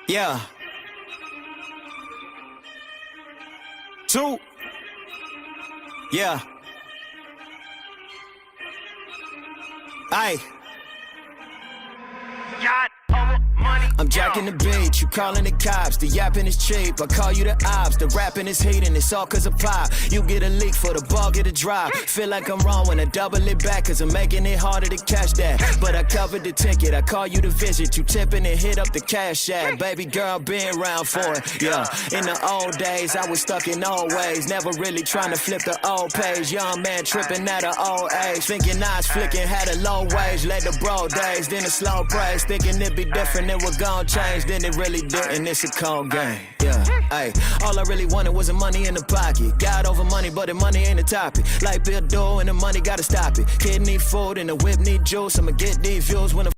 Yeah. Two. Yeah. Aye. I'm jacking the beat, you calling the cops, the yapping is cheap, I call you the ops, the rapping is heating, it's all cause of pop, you get a leak for the ball, get a drop, feel like I'm wrong when I double it back, cause I'm making it harder to catch that, but I covered the ticket, I call you to visit, you tipping and hit up the cash app, baby girl been round for it, yeah, in the old days, I was stuck in old ways, never really trying to flip the old page, young man tripping at an old age, thinking I was flicking, had a low wage, led the bro days, then a slow praise, thinking it'd be different, it would gon' change, then it really didn't, it's a cold game, yeah, ayy, all I really wanted was the money in the pocket, got over money, but the money ain't the topic, like Bill Doe and the money gotta stop it, kid need food and the whip need juice, I'ma get these views when the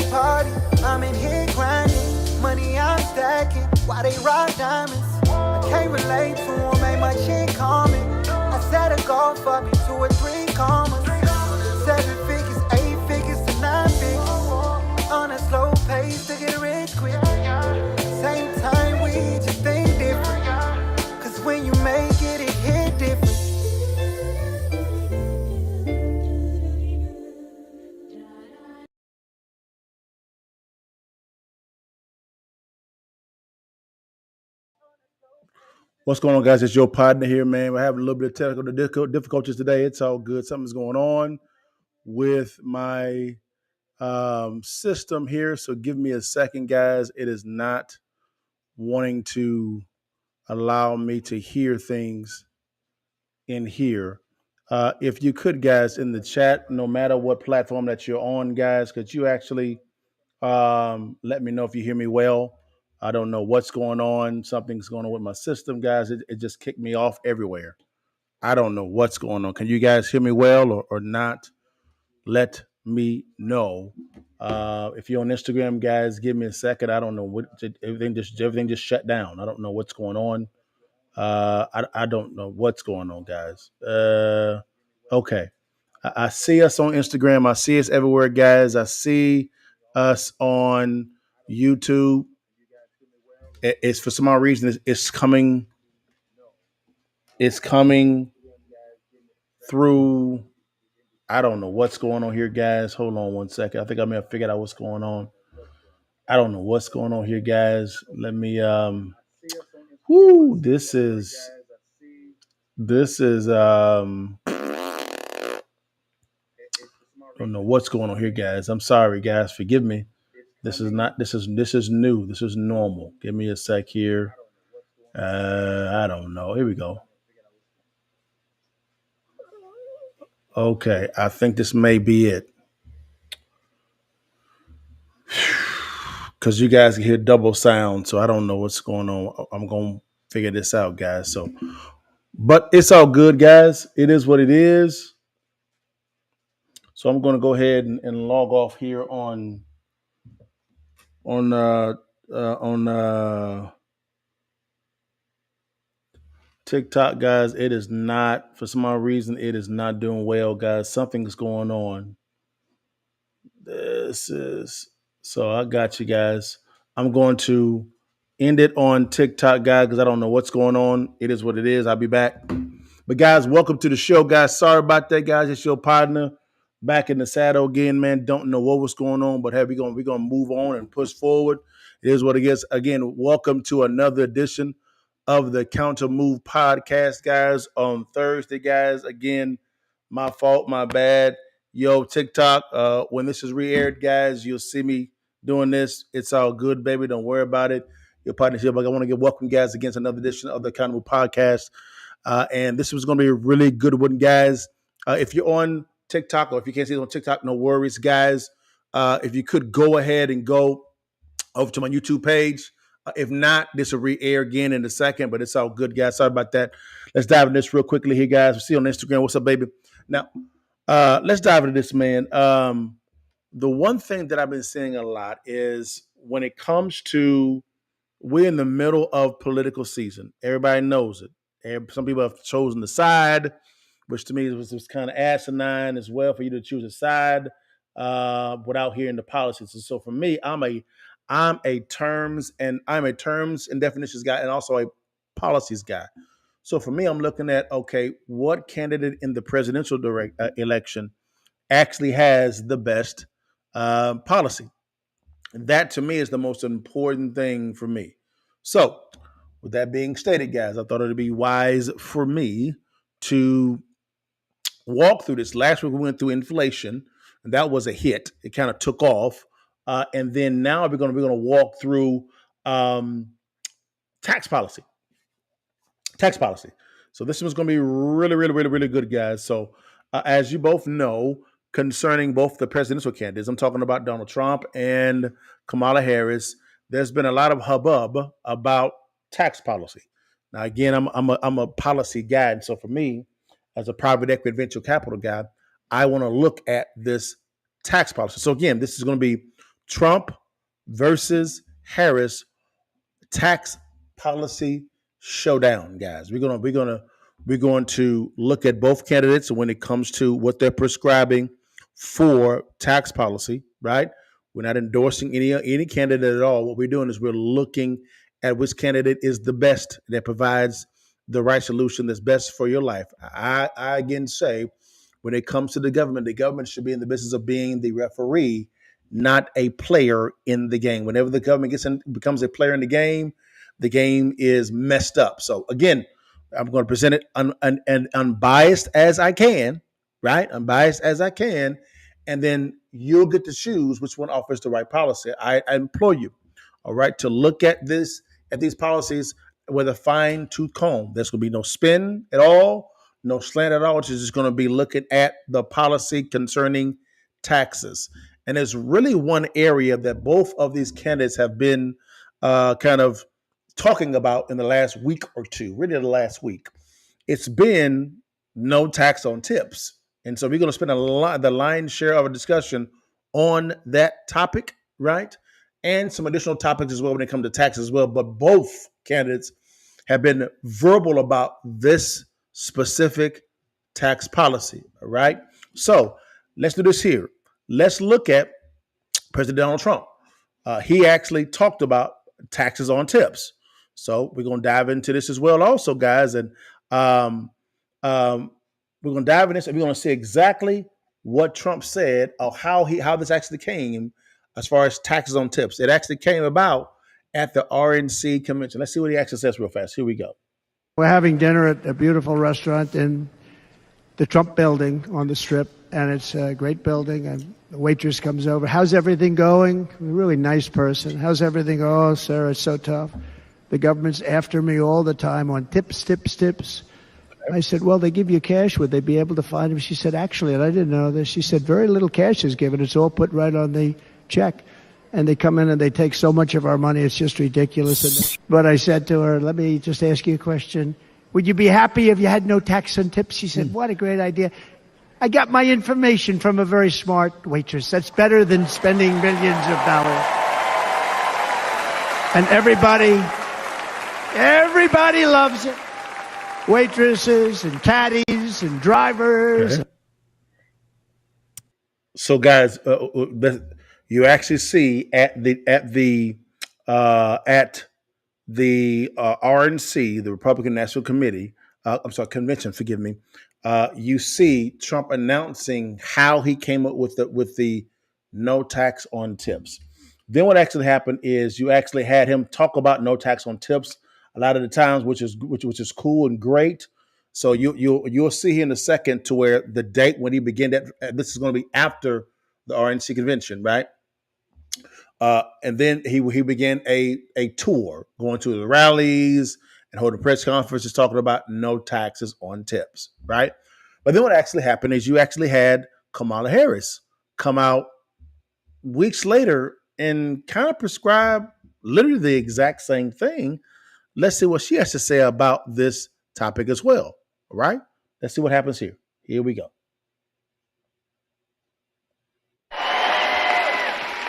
party, I'm in here grinding, money I'm stacking, why they rock diamonds, I can't relate to them, ain't my shit common, I set a goal for me 2 or 3 commas, 7 figures, 8 figures to 9 figures, on a slow pace to get rich quick, same time we just think different, cause when you make it, it hit different. What's going on, guys? It's your partner here, man. We're having a little bit of technical difficulties today. It's all good. Something's going on with my system here. So give me a second, guys. It is not wanting to allow me to hear things in here. If you could, guys, in the chat, no matter what platform that you're on, guys, could you actually let me know if you hear me well? I don't know what's going on. Something's going on with my system, guys. It just kicked me off everywhere. I don't know what's going on. Can you guys hear me well or not? Let me know. If you're on Instagram, guys, give me a second. I don't know what everything just shut down. I don't know what's going on. I don't know what's going on, guys. Okay. I see us on Instagram. I see us everywhere, guys. I see us on YouTube. It's for some odd reason it's coming. It's coming through. I don't know what's going on here, guys. Hold on one second. I think I may have figured out what's going on. I don't know what's going on here, guys. Let me this is I don't know what's going on here, guys. I'm sorry, guys. Forgive me. This is new. This is normal. Give me a sec here. I don't know. Here we go. Okay, I think this may be it. Because you guys can hear double sound, so I don't know what's going on. I'm going to figure this out, guys. But it's all good, guys. It is what it is. So I'm going to go ahead and log off here on TikTok, guys. It is not, for some odd reason, it is not doing well, guys. Something's going on. So I got you guys. I'm going to end it on TikTok, guys, because I don't know what's going on. It is what it is. I'll be back. But guys, welcome to the show, guys. Sorry about that, guys. It's your partner back in the saddle again, man. Don't know what was going on, but hey, we're gonna move on and push forward. It is what it is. Again, welcome to another edition of the Countermove Podcast, guys, on Thursday, guys. Again, my fault, my bad. Yo, TikTok, when this is re-aired, guys, you'll see me doing this. It's all good, baby. Don't worry about it. Your partnership. I want to get welcome, guys, against another edition of the Countermoves Podcast. And this was going to be a really good one, guys. If you're on TikTok, or if you can't see it on TikTok, no worries, guys. If you could go ahead and go over to my YouTube page. If not, this will re-air again in a second, but it's all good, guys. Sorry about that. Let's dive into this real quickly here, guys. We'll see you on Instagram. What's up, baby? Now, let's dive into this, man. The one thing that I've been seeing a lot is when it comes to, we're in the middle of political season. Everybody knows it. Some people have chosen the side, which to me was kind of asinine as well for you to choose a side without hearing the policies. And so for me, I'm a terms and definitions guy, and also a policies guy. So for me, I'm looking at, okay, what candidate in the presidential election actually has the best policy? And that to me is the most important thing for me. So with that being stated, guys, I thought it'd be wise for me to walk through this. Last week we went through inflation, and that was a hit. It kind of took off. And then now we're going to walk through tax policy. So this one's going to be really, really, really, really good, guys. So as you both know, concerning both the presidential candidates, I'm talking about Donald Trump and Kamala Harris, there's been a lot of hubbub about tax policy. Now, again, I'm a policy guy. And so for me, as a private equity venture capital guy, I want to look at this tax policy. So again, this is going to be Trump versus Harris tax policy showdown, guys. We're going to look at both candidates when it comes to what they're prescribing for tax policy, right? We're not endorsing any candidate at all. What we're doing is we're looking at which candidate is the best that provides the right solution that's best for your life. I again say, when it comes to the government should be in the business of being the referee, not a player in the game. Whenever the government becomes a player in the game is messed up. So again, I'm going to present it unbiased as I can, right? Unbiased as I can. And then you'll get to choose which one offers the right policy. I implore you, all right, to look at these policies with a fine-tooth comb. There's going to be no spin at all, no slant at all. It's just going to be looking at the policy concerning taxes. And there's really one area that both of these candidates have been kind of talking about in the last week or two, really the last week. It's been no tax on tips. And so we're going to spend the lion's share of a discussion on that topic, right? And some additional topics as well when it comes to tax as well. But both candidates have been verbal about this specific tax policy, all right? So let's do this here. Let's look at President Donald Trump. He actually talked about taxes on tips. So we're going to dive into this as well also, guys. And we're going to dive in this and we're going to see exactly what Trump said or how this actually came as far as taxes on tips. It actually came about at the RNC convention. Let's see what he actually says real fast. Here we go. We're having dinner at a beautiful restaurant in the Trump building on the Strip, and it's a great building. And the waitress comes over. How's everything going? A really nice person. How's everything? Oh, sir, it's so tough. The government's after me all the time on tips. I said, well, they give you cash. Would they be able to find them? She said, actually, and I didn't know this. She said, very little cash is given. It's all put right on the check. And they come in and they take so much of our money, it's just ridiculous. But I said to her, let me just ask you a question. Would you be happy if you had no tax on tips? She said, what a great idea. I got my information from a very smart waitress. That's better than spending millions of dollars. And everybody loves it. Waitresses and caddies and drivers. Okay. So, guys, you actually see at the RNC, the Republican National Committee, convention. Forgive me. You see Trump announcing how he came up with the no tax on tips. Then what actually happened is you actually had him talk about no tax on tips. a lot of the times, which is cool and great. So you'll see here in a second to where the date when he began that. This is going to be after the RNC convention, right? And then he began a tour, going to the rallies and holding press conferences talking about no taxes on tips, right? But then what actually happened is you actually had Kamala Harris come out weeks later and kind of prescribe literally the exact same thing. Let's see what she has to say about this topic as well, all right? Let's see what happens here. Here we go.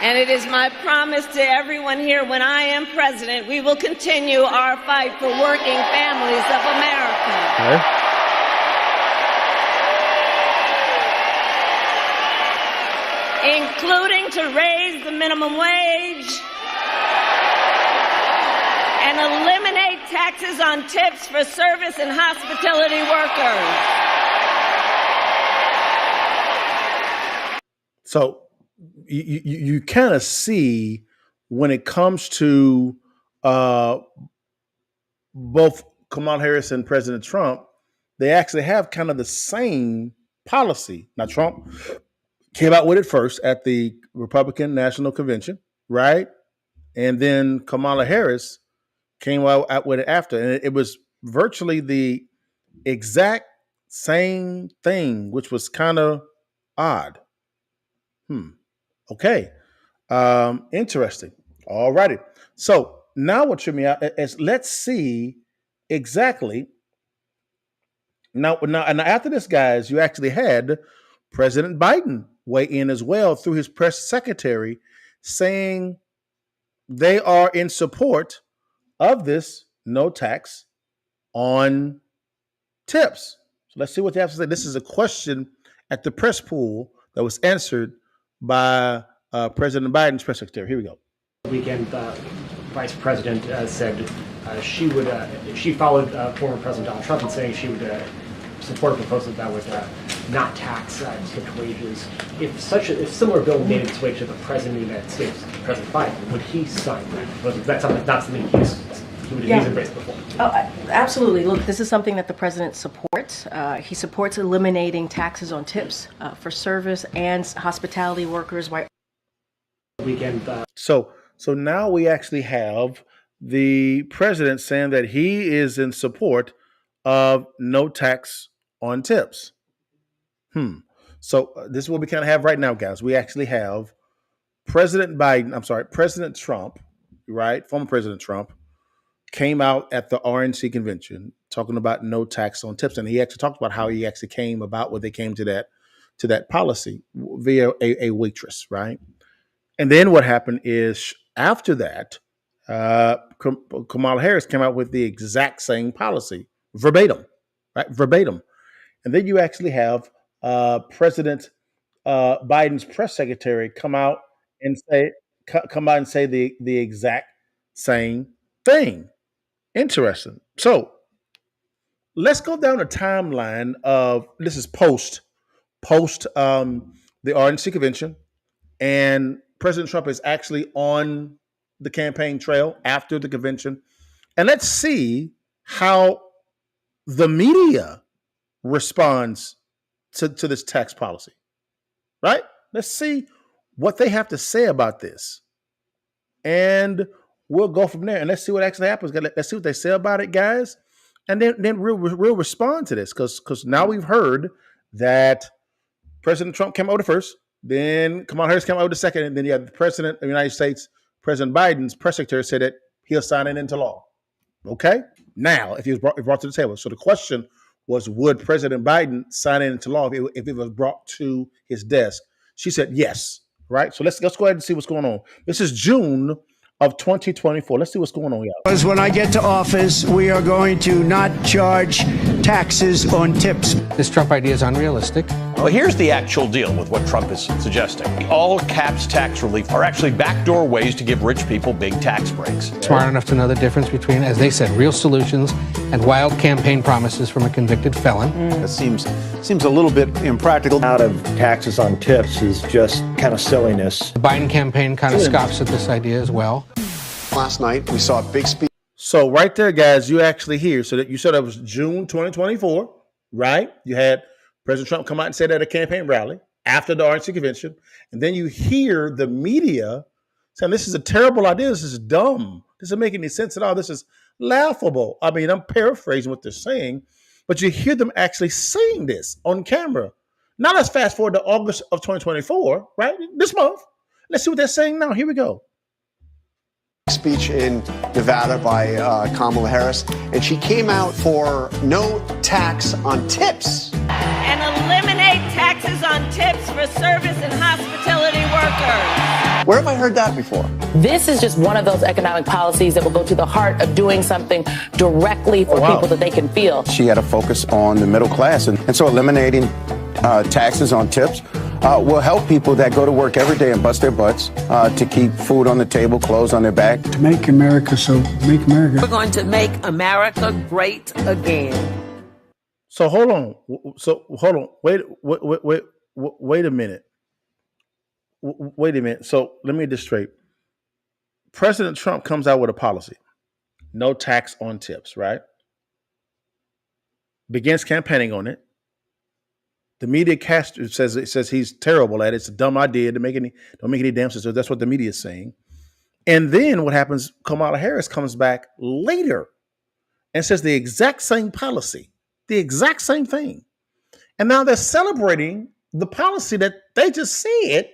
And it is my promise to everyone here, when I am president, we will continue our fight for working families of America. Okay. Including to raise the minimum wage and eliminate taxes on tips for service and hospitality workers. So you kind of see when it comes to both Kamala Harris and President Trump, they actually have kind of the same policy. Now, Trump came out with it first at the Republican National Convention, right? And then Kamala Harris came out with it after. And it was virtually the exact same thing, which was kind of odd. Okay. Interesting. All righty. So now what tripped me out is let's see exactly. Now, and after this, guys, you actually had President Biden weigh in as well through his press secretary, saying they are in support of this no tax on tips. So let's see what they have to say. This is a question at the press pool that was answered by President Biden's press secretary. Here we go. Weekend, Vice President said she followed former President Donald Trump in saying she would support a proposal that would not tax tipped wages. If a similar bill made its way to the President of the United States, President Biden, would he sign that proposal? That's something he's embraced before. Oh, absolutely. Look, this is something that the president supports. He supports eliminating taxes on tips for service and hospitality workers. So now we actually have the president saying that he is in support of no tax on tips. So this is what we kind of have right now, guys. We actually have President Trump, right? Former President Trump came out at the RNC convention talking about no tax on tips. And he actually talked about how he actually came about what they came to that policy via a waitress, right? And then what happened is after that, Kamala Harris came out with the exact same policy, verbatim, right? Verbatim. And then you actually have President Biden's press secretary come out and say the exact same thing. Interesting. So let's go down a timeline of this is post the RNC convention, and President Trump is actually on the campaign trail after the convention. And let's see how the media responds to this tax policy, right? Let's see what they have to say about this. And we'll go from there. And let's see what actually happens. Let's see what they say about it, guys. And then we'll respond to this because now we've heard that President Trump came out with it first. Then Kamala Harris came out with the second, and then you have the President of the United States, President Biden's press secretary, said that he'll sign it into law. Okay? Now, if he was brought to the table. So the question was, would President Biden sign it into law if it was brought to his desk? She said yes, right? So let's go ahead and see what's going on. This is June of 2024. Let's see what's going on, y'all. Because when I get to office, we are going to not charge taxes on tips. This Trump idea is unrealistic. Well, here's the actual deal with what Trump is suggesting. All caps tax relief are actually backdoor ways to give rich people big tax breaks. Smart enough to know the difference between, as they said, real solutions and wild campaign promises from a convicted felon. It seems a little bit impractical. Out of taxes on tips is just kind of silliness. The Biden campaign kind of scoffs at this idea as well. Last night, we saw a big speech. So right there, guys, you actually hear. So that you said that was June 2024, right? You had President Trump come out and say that at a campaign rally after the RNC convention. And then you hear the media saying this is a terrible idea. This is dumb. This doesn't make any sense at all. This is laughable. I mean, I'm paraphrasing what they're saying, but you hear them actually saying this on camera. Now let's fast forward to August of 2024, right? This month. Let's see what they're saying now. Here we go. Speech in Nevada by Kamala Harris, and she came out for no tax on tips. And eliminate taxes on tips for service and hospitality workers. Where have I heard that before? This is just one of those economic policies that will go to the heart of doing something directly for people that they can feel. She had a focus on the middle class, and so eliminating taxes on tips will help people that go to work every day and bust their butts to keep food on the table, clothes on their back. To make America, make America. We're going to make America great again. So hold on. Wait a minute. Wait a minute. So let me get this straight. President Trump comes out with a policy. No tax on tips, right? Begins campaigning on it. The media says he's terrible at it. It's a dumb idea. Don't make any damn sense. So that's what the media is saying. And then what happens? Kamala Harris comes back later and says the exact same policy, the exact same thing. And now they're celebrating the policy that they just said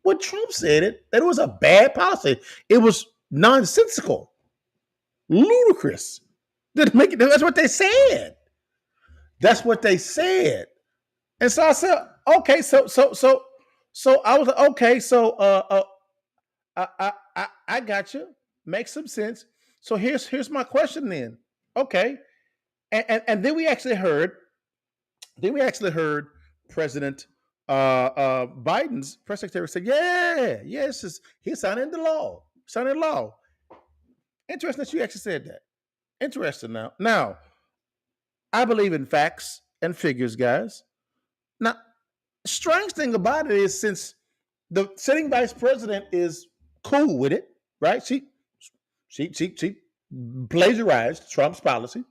when Trump said it, that it was a bad policy. It was nonsensical, ludicrous. Didn't make it. That's what they said. That's what they said. And so I said, okay, so I was like, okay, so I got you. Makes some sense. So here's my question then. Okay. And then we actually heard President Biden's press secretary say, yes, he's signing the law. Signing the law. Interesting that you actually said that. Interesting now. Now, I believe in facts and figures, guys. Now, strange thing about it is since the sitting vice president is cool with it, right? She plagiarized Trump's policy.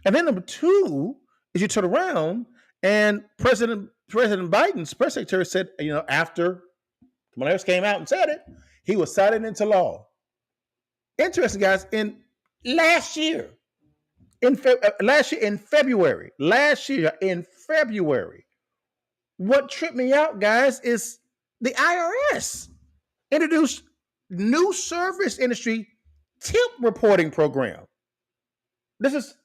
And then number two is you turn around and President Biden's press secretary said, after Kamala Harris came out and said it, he was signing into law. Interesting, guys. Last year in February, what tripped me out, guys, is the IRS introduced new service industry tip reporting program. This is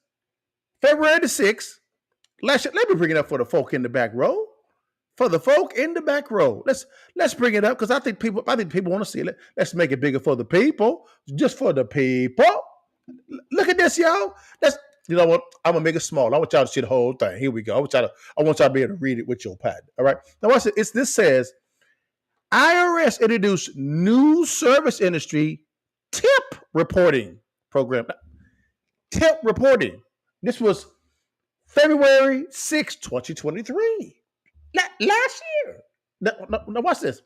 February the 6th. Let me bring it up for the folk in the back row. For the folk in the back row. Let's bring it up because I think people want to see it. Let's make it bigger for the people. Just for the people. Look at this, y'all. You know what? I'm gonna make it small. I want y'all to see the whole thing. Here we go. I want y'all to be able to read it with your pad. All right. Now watch it. This says IRS introduced new service industry tip reporting program. Tip reporting. This was February 6, 2023. Last year. Now watch this.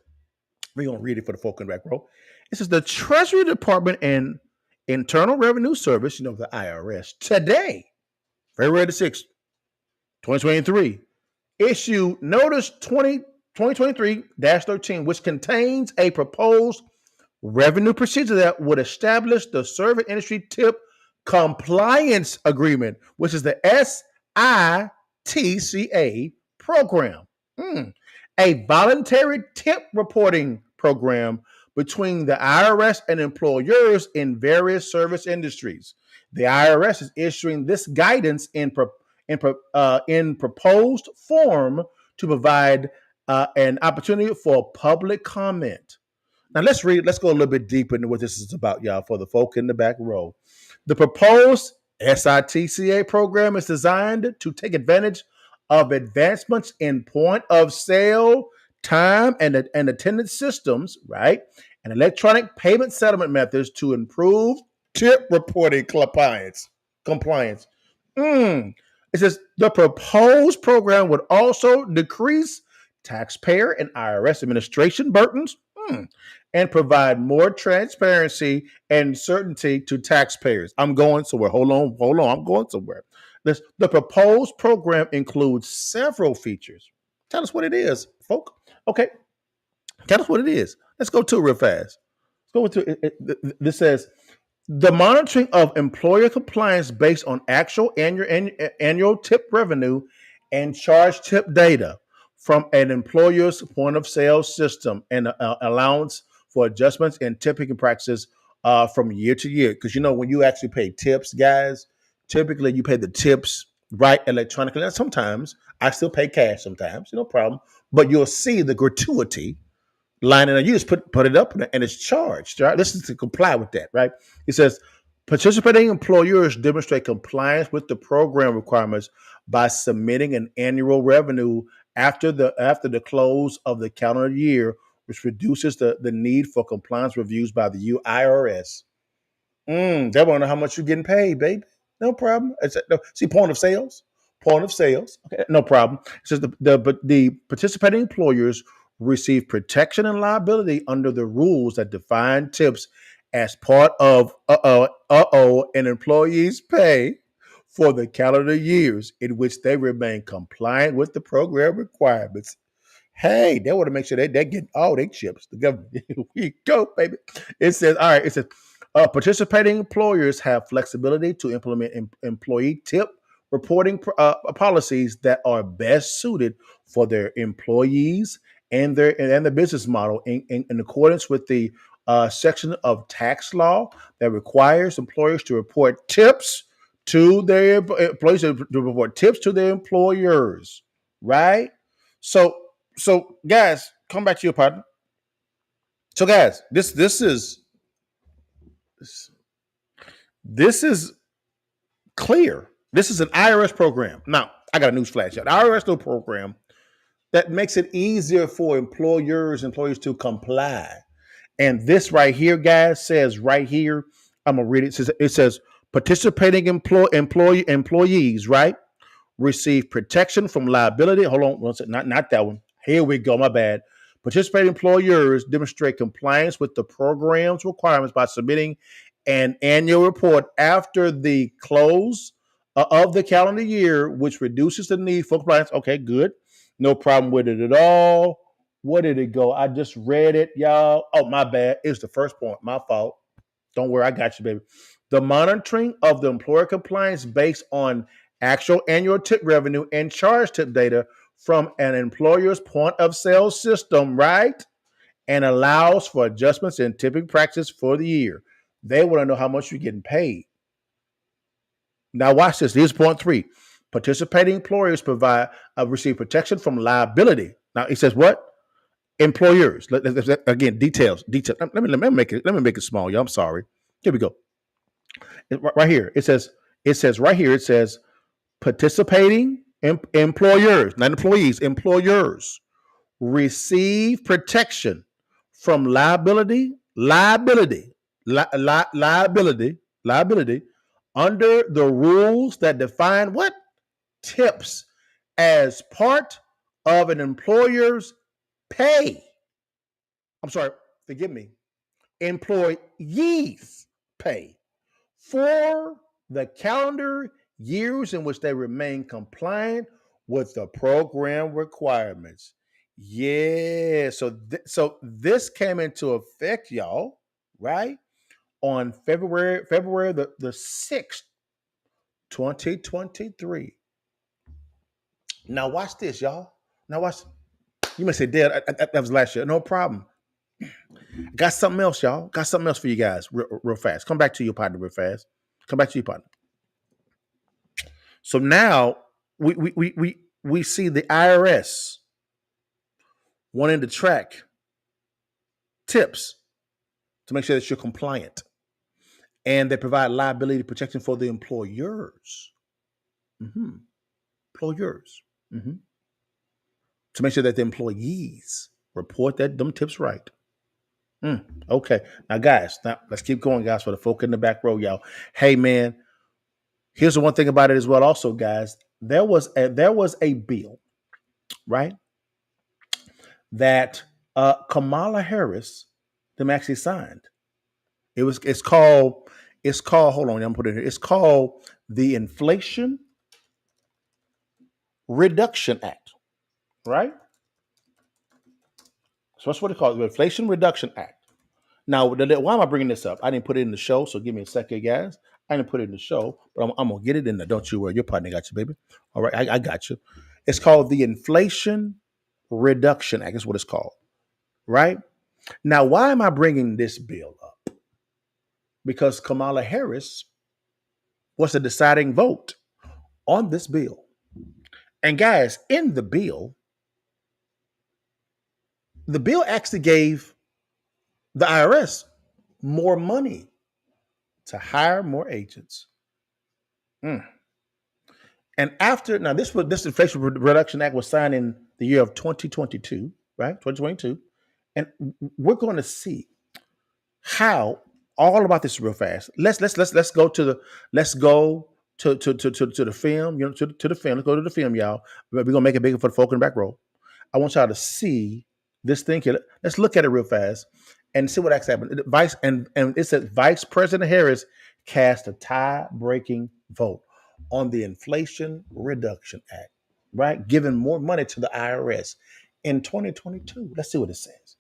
We're gonna read it for the folk in the back row. It says the Treasury Department and Internal Revenue Service, the IRS, today, February the 6th, 2023, issued Notice 2023-13, which contains a proposed revenue procedure that would establish the Service Industry Tip Compliance Agreement, which is the SITCA program, a voluntary tip reporting program between the IRS and employers in various service industries. The IRS is issuing this guidance in proposed form to provide an opportunity for public comment. Now let's read. Let's go a little bit deeper into what this is about, y'all, for the folk in the back row. The proposed SITCA program is designed to take advantage of advancements in point of sale, time and attendance systems, right? And electronic payment settlement methods to improve tip reporting compliance. It says the proposed program would also decrease taxpayer and IRS administration burdens and provide more transparency and certainty to taxpayers. I'm going somewhere. Hold on. I'm going somewhere. The proposed program includes several features. Tell us what it is, folk. Okay. Tell us what it is. Let's go to it real fast. Let's go to it. This says the monitoring of employer compliance based on actual annual tip revenue and charge tip data from an employer's point of sale system and allowance for adjustments in tipping practices from year to year. Because when you actually pay tips, guys, typically you pay the tips right electronically. Now, sometimes I still pay cash sometimes, no problem. But you'll see the gratuity line, and you just put it up and it's charged, right? This is to comply with that, right? It says participating employers demonstrate compliance with the program requirements by submitting an annual revenue after the close of the calendar year, which reduces the need for compliance reviews by the IRS. They want to know how much you're getting paid, baby. No problem. See, point of sales. Okay, no problem. It says the participating employers receive protection and liability under the rules that define tips as part of an employee's pay for the calendar years in which they remain compliant with the program requirements. Hey, they want to make sure they're getting all their chips. The government. Here we go, baby. It says, all right, it says, participating employers have flexibility to implement employee tip reporting policies that are best suited for their employees and the business model in accordance with the section of tax law that requires employers to report tips to their employees to report tips to their employers, right? So guys, come back to your partner. So guys, this is clear. This is an IRS program. Now, I got a news flash. The IRS new program that makes it easier for employers to comply. And this right here, guys, says right here, I'm gonna read it. It says participating employees, right, receive protection from liability. Hold on, one second, not that one. Here we go. My bad. Participating employers demonstrate compliance with the program's requirements by submitting an annual report after the close of the calendar year, which reduces the need for compliance. Okay, good. No problem with it at all. Where did it go? I just read it, y'all. Oh, my bad. It's the first point. My fault. Don't worry. I got you, baby. The monitoring of the employer compliance based on actual annual tip revenue and charge tip data from an employer's point of sale system, right? And allows for adjustments in tipping practice for the year. They want to know how much you're getting paid. Now watch this. Here's point 3. Participating employers receive protection from liability. Now it says what? Employers. Again, details. Let me make it small, y'all. I'm sorry. Here we go. Right here. It says right here. It says participating employers, not employees. Employers receive protection from liability under the rules that define what? Tips as part of an employer's pay. I'm sorry, forgive me. Employees pay for the calendar years in which they remain compliant with the program requirements. Yeah, so this came into effect, y'all, right? On February the 6th, 2023. Now watch this, y'all. Now watch. You may say, Dad, that was last year. No problem. Got something else, y'all. Got something else for you guys real fast. Come back to your partner real fast. Come back to your partner. So now we see the IRS wanting to track tips to make sure that you're compliant. And they provide liability protection for the employers. Employers. To make sure that the employees report them tips right. Okay. Now, guys, let's keep going, guys, for the folk in the back row, y'all. Hey, man, here's the one thing about it as well. Also, guys, there was a bill, right, that Kamala Harris, them actually signed. It's called, hold on, I'm gonna put it here. It's called the Inflation Reduction Act, right? So that's what it's called, the Inflation Reduction Act. Now, why am I bringing this up? I didn't put it in the show, so give me a second, guys. I didn't put it in the show, but I'm gonna get it in there. Don't you worry, your partner got you, baby. All right, I got you. It's called the Inflation Reduction Act. Is what it's called, right? Now, why am I bringing this bill up? Because Kamala Harris was the deciding vote on this bill. And guys, in the bill actually gave the IRS more money to hire more agents. And after, now this Inflation Reduction Act was signed in the year of 2022, right? 2022. And we're going to see how all about this real fast. Let's go to the film, to the film. Let's go to the film, y'all. We're gonna make it bigger for the folk in the back row. I want y'all to see this thing here. Let's look at it real fast and see what actually happened. It says Vice President Harris cast a tie-breaking vote on the Inflation Reduction Act, right? Giving more money to the IRS in 2022. Let's see what it says.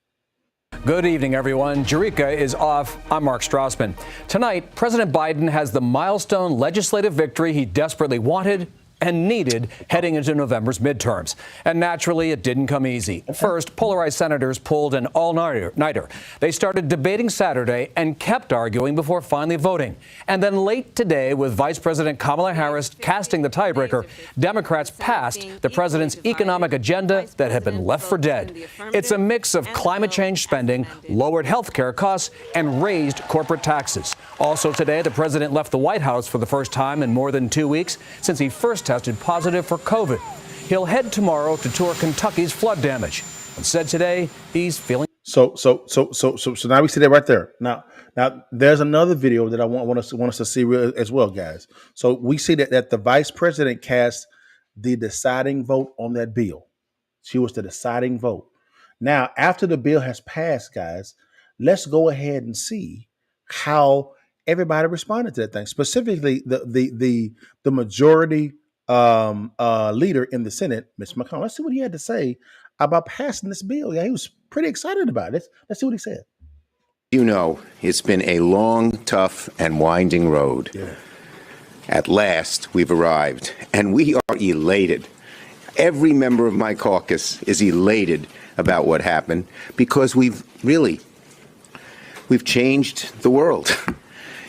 Good evening, everyone. Jerica is off. I'm Mark Strassman. Tonight, President Biden has the milestone legislative victory he desperately wanted and needed heading into November's midterms. And naturally, it didn't come easy. First, polarized senators pulled an all-nighter. They started debating Saturday and kept arguing before finally voting. And then late today, with Vice President Kamala Harris casting the tiebreaker, Democrats passed the president's economic agenda that had been left for dead. It's a mix of climate change spending, lowered health care costs, and raised corporate taxes. Also today, the president left the White House for the first time in more than 2 weeks since he first tested positive for COVID. He'll head tomorrow to tour Kentucky's flood damage and said today he's feeling. So now we see that right there. Now there's another video that I want us to see as well, guys. So we see that the vice president cast the deciding vote on that bill. She was the deciding vote. Now, after the bill has passed, guys, let's go ahead and see how everybody responded to that thing. Specifically, the majority leader in the Senate, Mitch McConnell. Let's see what he had to say about passing this bill. Yeah, he was pretty excited about it. Let's see what he said. You know, it's been a long, tough, and winding road. Yeah. At last, we've arrived, and we are elated. Every member of my caucus is elated about what happened because we've changed the world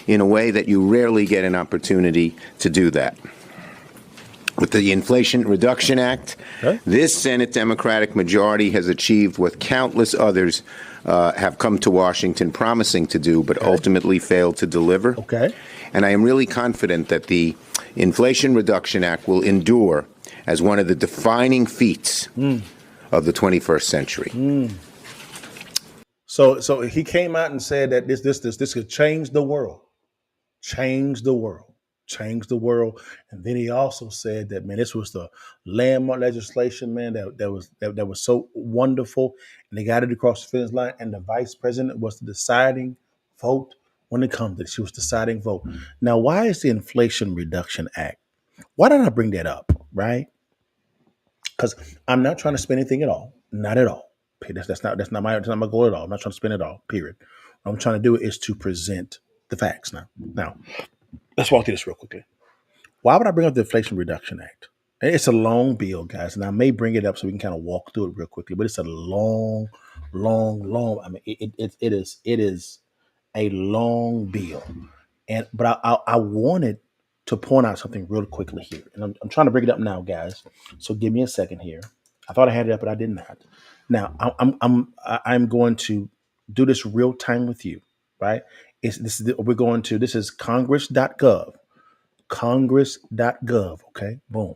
in a way that you rarely get an opportunity to do that. With the Inflation Reduction Act, this Senate Democratic majority has achieved what countless others have come to Washington promising to do, but ultimately failed to deliver. And I am really confident that the Inflation Reduction Act will endure as one of the defining feats of the 21st century. So he came out and said that this could change the world. Change the world. And then he also said that, man, this was the landmark legislation, man, that was so wonderful. And they got it across the finish line. And the vice president was the deciding vote when it comes to this. She was the deciding vote. Now, why is the Inflation Reduction Act? Why did I bring that up, right? Because I'm not trying to spend anything at all. Not at all. That's not my goal at all. I'm not trying to spend it all, period. What I'm trying to do is to present the facts now. Now, let's walk through this real quickly. Why would I bring up the Inflation Reduction Act? It's a long bill, guys, and I may bring it up so we can kind of walk through it real quickly. But it's a long. I mean, it is a long bill, but I wanted to point out something real quickly here, and I'm trying to bring it up now, guys. So give me a second here. I thought I had it up, but I did not. Now I'm going to do this real time with you, right? This is congress.gov. Congress.gov. Okay, boom.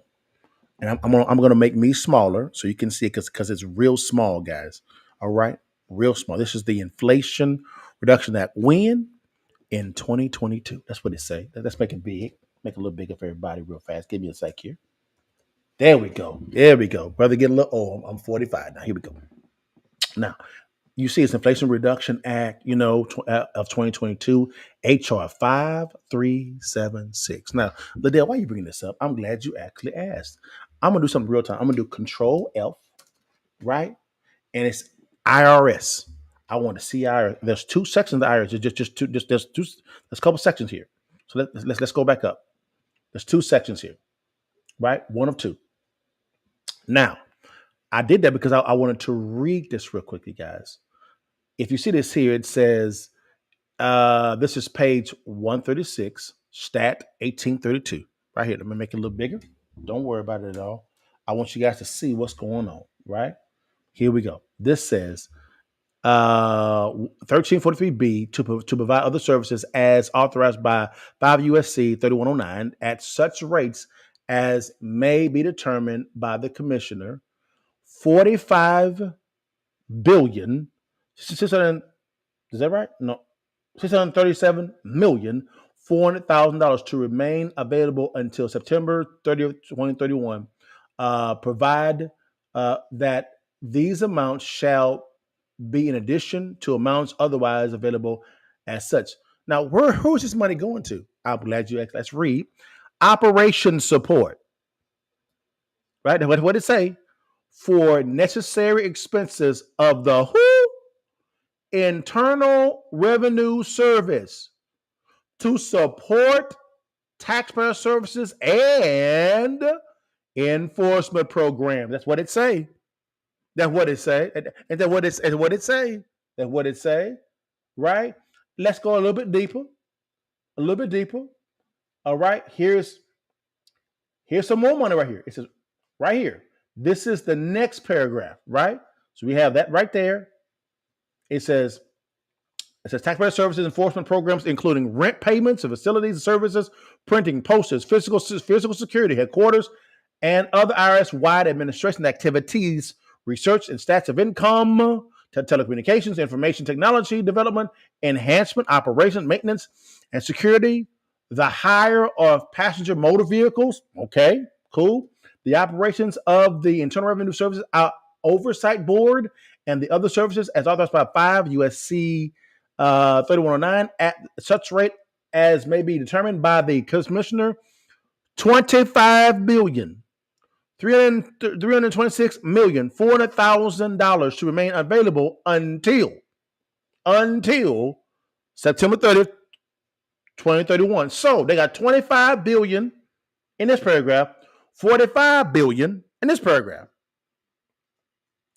And I'm going to make me smaller so you can see it because it's real small, guys. All right, real small. This is the Inflation Reduction Act. When? In 2022. That's what it say. Let's make it big. Make it a little bigger for everybody real fast. Give me a sec here. There we go. Brother, get a little old. I'm 45 now. Here we go. Now, you see it's Inflation Reduction Act, of 2022, HR 5376. Now, Liddell, why are you bringing this up? I'm glad you actually asked. I'm going to do something real time. I'm going to do Control F, right? And it's IRS. I want to see IRS. There's two sections of the IRS. There's a couple sections here. So let's go back up. There's two sections here, right? One of two. Now, I did that because I wanted to read this real quickly, guys. If you see this here, it says, this is page 136, stat 1832. Right here. Let me make it a little bigger. Don't worry about it at all. I want you guys to see what's going on, right? Here we go. This says 1343B to provide other services as authorized by 5 U.S.C. 3109 at such rates as may be determined by the commissioner. 45 billion. 600, is that right? No. $637,400,000 to remain available until September 30th, 2031. Provide that these amounts shall be in addition to amounts otherwise available as such. Now, who is this money going to? I'm glad you asked. Let's read. Operation support. Right? What did it say? For necessary expenses of the Internal Revenue Service to support taxpayer services and enforcement program. That's what it say. That's what it say. And that's what it say. That's what it say. Right? Let's go a little bit deeper. A little bit deeper. All right. Here's some more money right here. It says right here. This is the next paragraph, right? So we have that right there. It says taxpayer services enforcement programs, including rent payments of facilities and services, printing, posters, physical security, headquarters, and other IRS-wide administration activities, research and stats of income, telecommunications, information technology development, enhancement, operations, maintenance, and security, the hire of passenger motor vehicles. Okay, cool. The operations of the Internal Revenue Service Oversight Board and the other services as authorized by 5 U.S.C. 3109 at such rate as may be determined by the commissioner. $25,326,400,000 to remain available until September 30th, 2031. So they got $25 billion in this paragraph, $45 billion in this paragraph.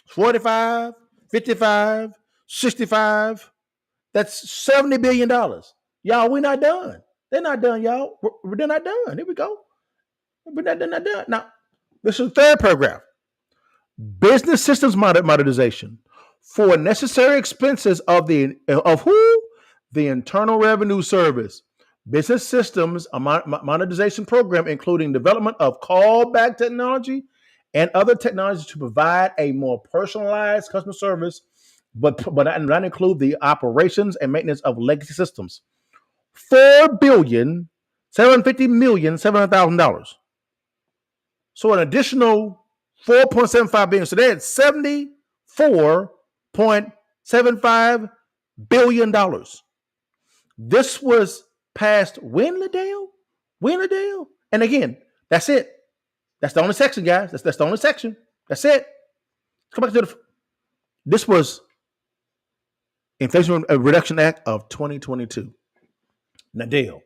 45, 55, 65. That's $70 billion. Y'all, we're not done. They're not done, y'all. They're not done. Here we go. They're not done. Now, this is the third paragraph. Business systems modernization for necessary expenses of the Internal Revenue Service. Business systems modernization program, including development of callback technology and other technologies to provide a more personalized customer service, but not include the operations and maintenance of legacy systems. $4,750,700,000. So an additional $4.75 billion. So they're at $74.75 billion. This was passed when, Liddell? And again, that's it. That's the only section, guys. That's the only section. That's it. Come back to this was Inflation Reduction Act of 2022. Now, Dale,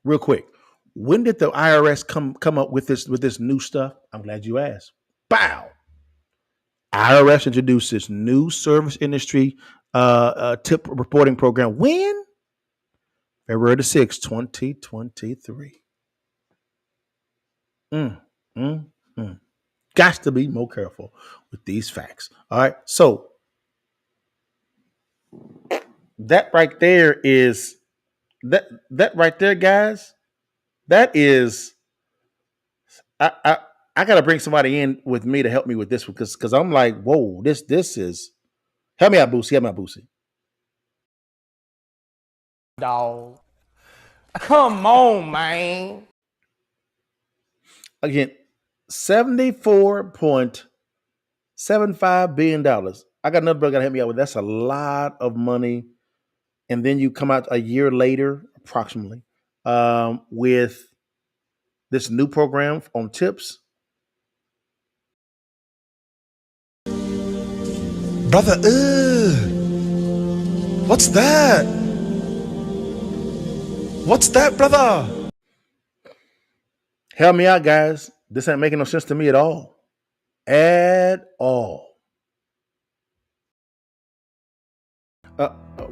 real quick, when did the IRS come up with this new stuff? I'm glad you asked. Bow. IRS introduced this new service industry tip reporting program. When? February the 6th, 2023. Got to be more careful with these facts. All right. So that right there is that right there, guys. That is, I gotta bring somebody in with me to help me with this one because I'm like, whoa, this is. Help me out, Boosie. Dog. Come on, man. Again, $74.75 billion. I got another brother got to help me out with. That's a lot of money. And then you come out a year later, approximately, with this new program on tips. Brother, what's that? What's that, brother? Help me out, guys. This ain't making no sense to me at all. At all.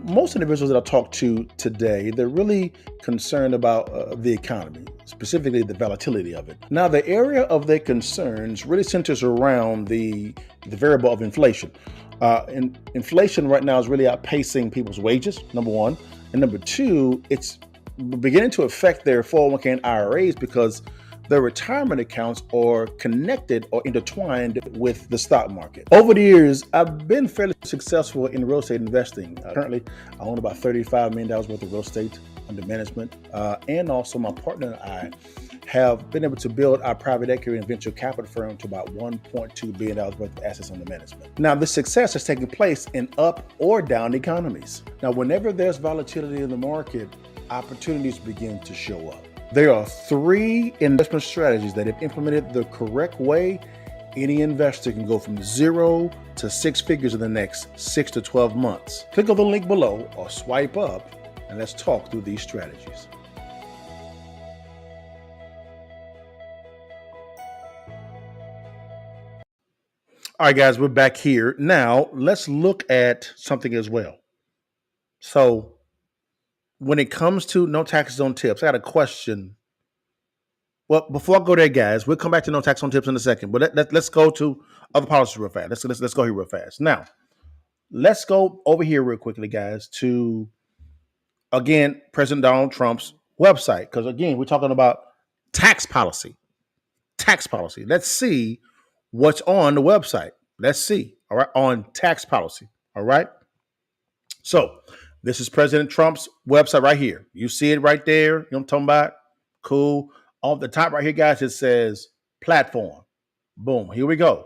Most individuals that I talk to today, they're really concerned about the economy, specifically the volatility of it. Now, the area of their concerns really centers around the variable of inflation. Inflation right now is really outpacing people's wages, number one. And number two, it's beginning to affect their 401k and IRAs because their retirement accounts are connected or intertwined with the stock market. Over the years, I've been fairly successful in real estate investing. Currently, I own about $35 million worth of real estate under management. And also my partner and I have been able to build our private equity and venture capital firm to about $1.2 billion worth of assets under management. Now, this success has taken place in up or down economies. Now, whenever there's volatility in the market, opportunities begin to show up. There are 3 investment strategies that, if implemented the correct way, any investor can go from 0 to 6 figures in the next 6 to 12 months. Click on the link below or swipe up and let's talk through these strategies. All right, guys, we're back here. Now, let's look at something as well. So, when it comes to no taxes on tips, I got a question. Well, before I go there, guys, we'll come back to no tax on tips in a second. But let's go to other policies real fast. Let's go here real fast. Now, let's go over here real quickly, guys, to, again, President Donald Trump's website. Because, again, we're talking about tax policy. Tax policy. Let's see what's on the website. Let's see. All right. On tax policy. All right. So, this is President Trump's website right here. You see it right there. You know what I'm talking about? Cool. On the top right here, guys, it says platform. Boom. Here we go.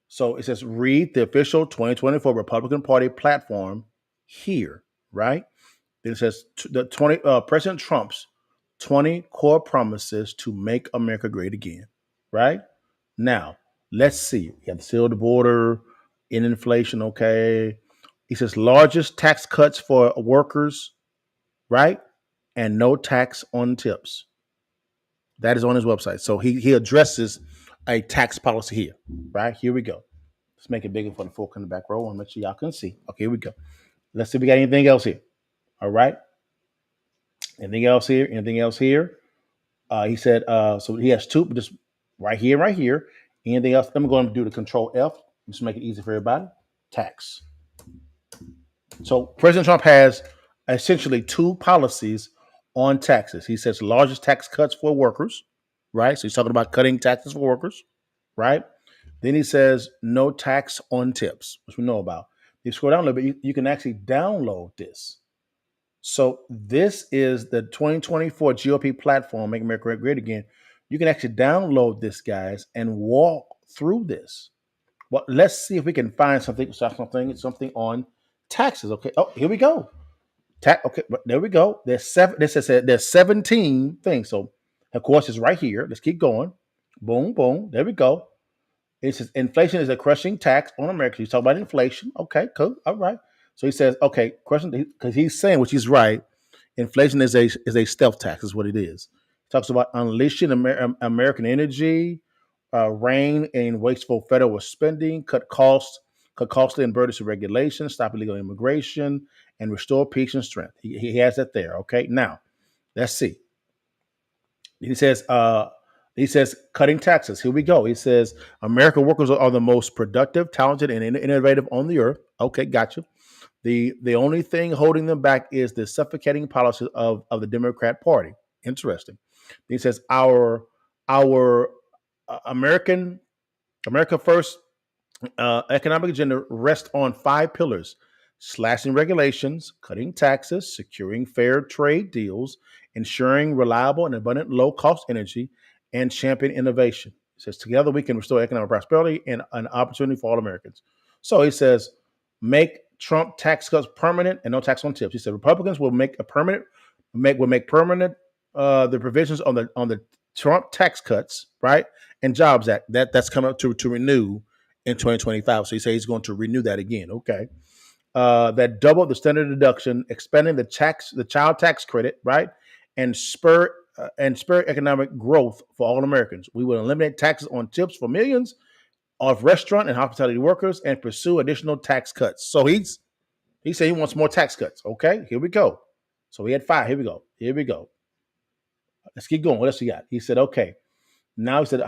So it says read the official 2024 Republican Party platform here, right? Then it says President Trump's 20 core promises to make America great again, right? Now, let's see. You have to seal the border, in inflation, okay. He says largest tax cuts for workers, right? And no tax on tips. That is on his website. So he addresses a tax policy here, right? Here we go. Let's make it bigger for the folk in the back row. I want to make sure y'all can see. Okay, here we go. Let's see if we got anything else here. All right. Anything else here? Anything else here? He said, so he has 2, but just right here, right here. Anything else? I'm going to do the Control F. Just make it easy for everybody. Tax. So President Trump has essentially 2 policies on taxes. He says largest tax cuts for workers, right? So he's talking about cutting taxes for workers, right? Then he says no tax on tips, which we know about. If you scroll down a little bit, you can actually download this. So this is the 2024 GOP platform, Make America Great Again. You can actually download this, guys, and walk through this. Well, let's see if we can find something on taxes. Okay. Oh, here we go. Okay, there we go. There's 17 things. So, of course, it's right here. Let's keep going. Boom, boom. There we go. It says inflation is a crushing tax on America. He's talking about inflation. Okay, cool. All right. So he says, okay, question, because he's saying, which he's right, inflation is a stealth tax, is what it is. He talks about unleashing American energy, rein in wasteful federal spending, cut costly and burdensome regulations, stop illegal immigration, and restore peace and strength. He has that there. Okay. Now, let's see. He says cutting taxes. Here we go. He says American workers are the most productive, talented, and innovative on the earth. Okay, gotcha. The only thing holding them back is the suffocating policies of the Democrat Party. Interesting. He says our America First economic agenda rests on 5 pillars: slashing regulations, cutting taxes, securing fair trade deals, ensuring reliable and abundant low-cost energy, and champion innovation. It says together we can restore economic prosperity and an opportunity for all Americans. So he says, make Trump tax cuts permanent and no tax on tips. He said Republicans will make permanent the provisions on the Trump tax cuts, right, and Jobs Act that's coming up to renew in 2025. So he says he's going to renew that again. Okay, that double the standard deduction, expanding the child tax credit, right, and spur economic growth for all Americans. We will eliminate taxes on tips for millions of restaurant and hospitality workers and pursue additional tax cuts. So he said he wants more tax cuts. Okay, here we go. So we had 5. Here we go. Let's keep going. What else he got? He said, okay. Now he said,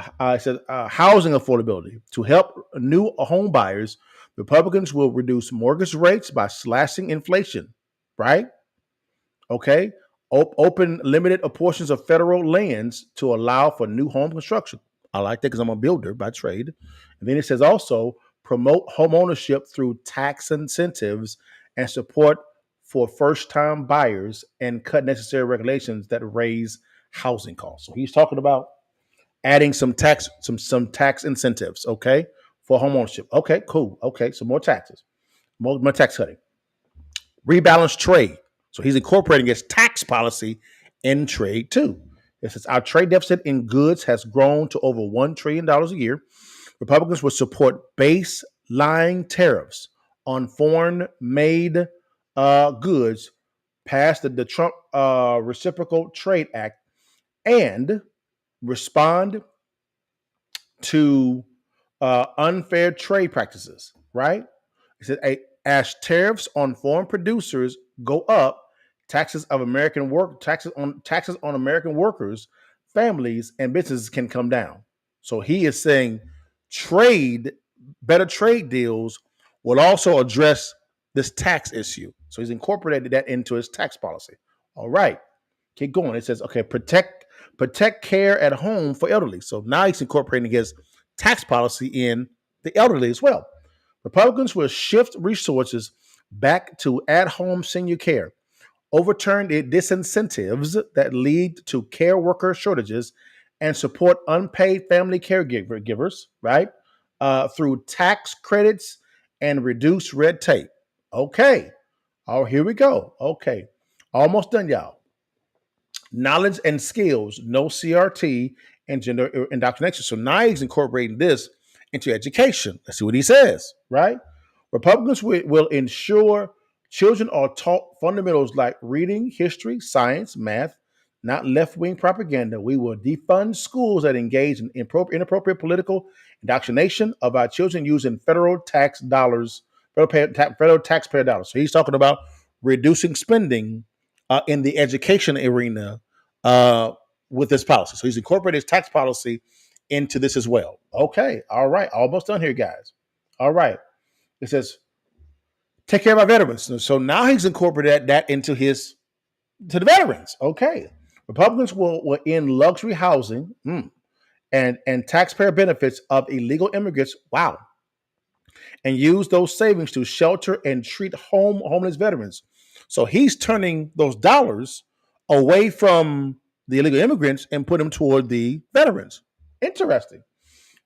housing affordability. To help new home buyers, Republicans will reduce mortgage rates by slashing inflation, right? Okay. Open limited portions of federal lands to allow for new home construction. I like that because I'm a builder by trade. And then it says also promote home ownership through tax incentives and support for first-time buyers and cut necessary regulations that raise housing costs. So he's talking about adding some tax incentives, okay, for home ownership. Okay, cool. Okay, so more taxes, more tax cutting. Rebalance trade. So he's incorporating his tax policy in trade too. It says our trade deficit in goods has grown to over $1 trillion a year. Republicans will support baseline tariffs on foreign-made goods passed the Trump Reciprocal Trade Act and respond to unfair trade practices, right? It said, as tariffs on foreign producers go up, taxes on American workers, families, and businesses can come down. So he is saying better trade deals will also address this tax issue. So he's incorporated that into his tax policy. All right, keep going. It says, okay, protect care at home for elderly. So now he's incorporating his tax policy in the elderly as well. Republicans will shift resources back to at-home senior care, overturn the disincentives that lead to care worker shortages, and support unpaid family caregivers, right, through tax credits and reduce red tape. Okay. Oh, here we go. Okay. Almost done, y'all. Knowledge and skills, no CRT, and gender indoctrination. So now he's incorporating this into education. Let's see what he says, right? Republicans will ensure children are taught fundamentals like reading, history, science, math, not left-wing propaganda. We will defund schools that engage in inappropriate political indoctrination of our children using federal taxpayer dollars. So he's talking about reducing spending in the education arena with this policy. So he's incorporated his tax policy into this as well. Okay. All right. Almost done here, guys. All right. It says, take care of our veterans. So now he's incorporated that into to the veterans. Okay. Republicans will end luxury housing and taxpayer benefits of illegal immigrants. Wow. And use those savings to shelter and treat homeless veterans. So he's turning those dollars away from the illegal immigrants and put them toward the veterans. Interesting.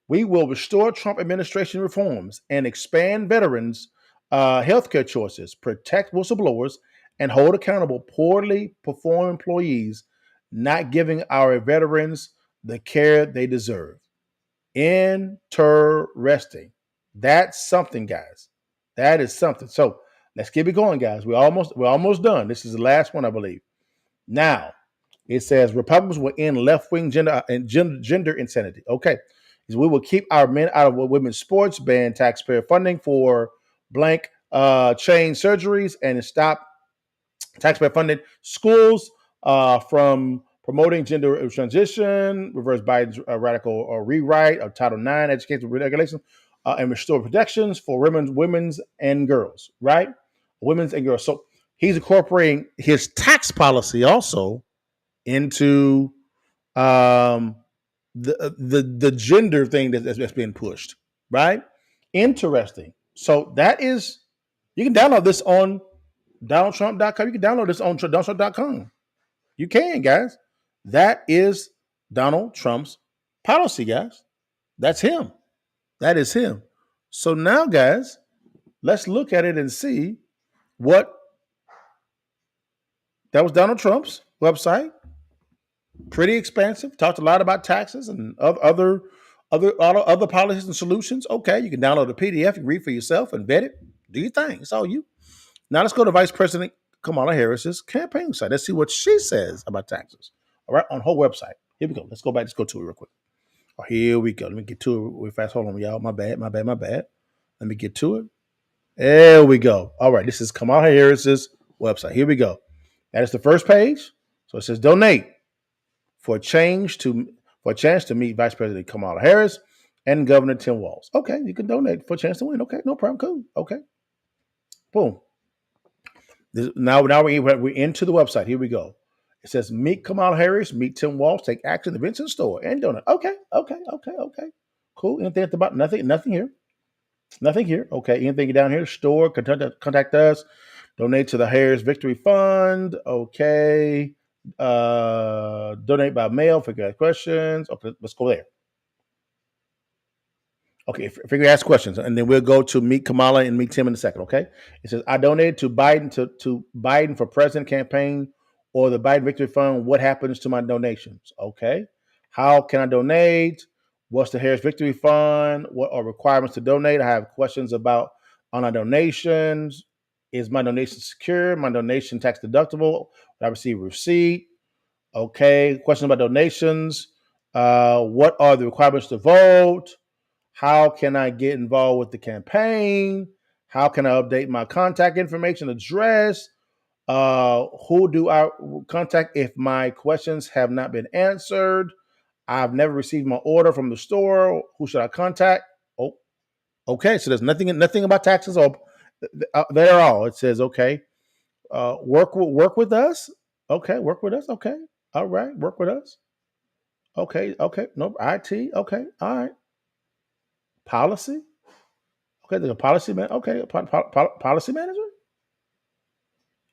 We will restore Trump administration reforms and expand veterans' healthcare choices, protect whistleblowers, and hold accountable poorly performing employees not giving our veterans the care they deserve. Interesting. That's something, guys. That is something. So let's keep it going, guys. We're almost done. This is the last one, I believe. Now, it says Republicans will end left-wing gender insanity. Okay. We will keep our men out of women's sports, ban taxpayer funding for blank chain surgeries, and stop taxpayer funded schools from promoting gender transition, reverse Biden's radical rewrite of Title IX education regulations, and restore protections for women's and girls, right? Women's and girls. So he's incorporating his tax policy also into the gender thing that's being pushed, right? Interesting. So that is, you can download this on DonaldTrump.com. You can download this on DonaldTrump.com. You can, guys. That is Donald Trump's policy, guys. That's him. That is him. So now, guys, let's look at it and see what that was Donald Trump's website. Pretty expansive. Talked a lot about taxes and other policies and solutions. Okay, you can download a PDF, you can read for yourself and vet it. Do your thing. It's all you. Now let's go to Vice President Kamala Harris's campaign site. Let's see what she says about taxes. All right, on her website. Here we go. Let's go back. Let's go to it real quick. Oh, here we go. Let me get to it real fast. Hold on, y'all. My bad. Let me get to it. There we go. All right, this is Kamala Harris's website. Here we go. That is the first page. So it says donate for a chance to meet Vice President Kamala Harris and Governor Tim Walz. Okay, you can donate for a chance to win. Okay, no problem. Cool. Okay. Boom. Now we're into the website. Here we go. It says meet Kamala Harris, meet Tim Walz, take action, events in store, and donate. Okay. Cool. Anything at the bottom? Nothing here. Nothing here. Okay. Anything down here? Store, contact us, donate to the Harris Victory Fund. Okay. Donate by mail, figure questions. Okay, let's go there. Okay, figure ask questions, and then we'll go to meet Kamala and meet Tim in a second. Okay, it says I donated to Biden to Biden for president campaign or the Biden Victory Fund. What happens to my donations? Okay, how can I donate? What's the Harris Victory Fund? What are requirements to donate? I have questions about on our donations. Is my donation secure? My donation tax deductible? Would I receive a receipt? Okay, question about donations. What are the requirements to vote? How can I get involved with the campaign? How can I update my contact information, address? Who do I contact if my questions have not been answered? I've never received my order from the store. Who should I contact? Oh, okay. So there's nothing about taxes. They're all. It says okay. Work with us. Okay, work with us. Okay, all right. Work with us. Okay. No IT. Okay, all right. Policy. Okay, there's a policy man. Okay, policy manager.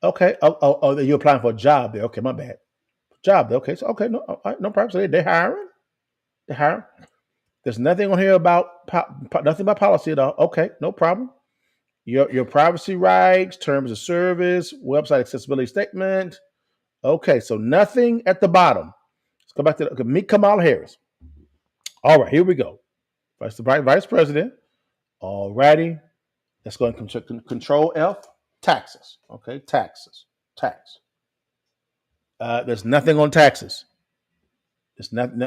Okay. Oh, you're applying for a job there. Okay, my bad. Job there. Okay, so okay, no, all right, no problem. So they're hiring. They're hiring. There's nothing on here about nothing about policy at all. Okay, no problem. Your privacy rights, terms of service, website accessibility statement. Okay, so nothing at the bottom. Let's go back to meet Kamala Harris. All right, here we go. Vice President. All righty. Let's go and Control F. Taxes. Okay, taxes. Tax. There's nothing on taxes. There's nothing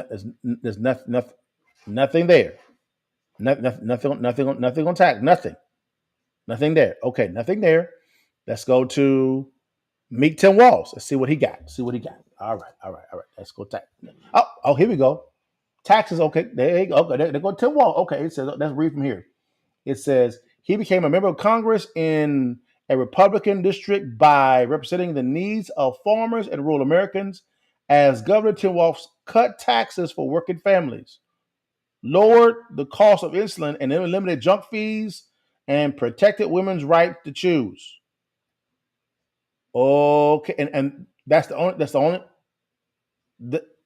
there. Nothing on tax. Nothing there. Okay, nothing there. Let's go to meet Tim Walz. Let's see what he got. All right. Let's go tax. Oh, here we go. Taxes. Okay, there you go. Okay, there go Tim Walz. Okay, it says let's read from here. It says he became a member of Congress in a Republican district by representing the needs of farmers and rural Americans as Governor Tim Walz cut taxes for working families, lowered the cost of insulin and eliminated junk fees, and protected women's right to choose. Okay, and that's the only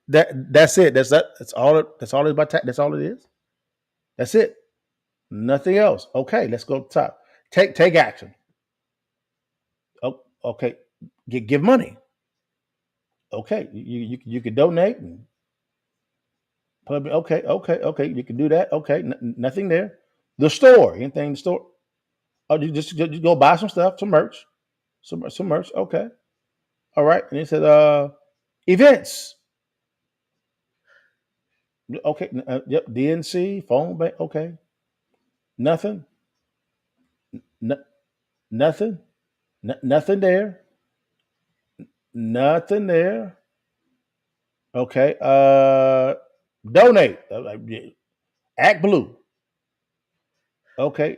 that's it. That's all it about tax. That's all it is. That's it. Nothing else. Okay, let's go to the top. Take action. Oh, okay. Give money. Okay, you can donate. Okay. You can do that. Okay, nothing there. The store. Anything in the store? Oh, you just go buy some stuff, some merch. Some merch. Okay. All right. And it said events. Okay. Yep. DNC, phone bank. Okay. Nothing. Nothing. Nothing there. Nothing there. Okay. Donate. Act Blue. Okay.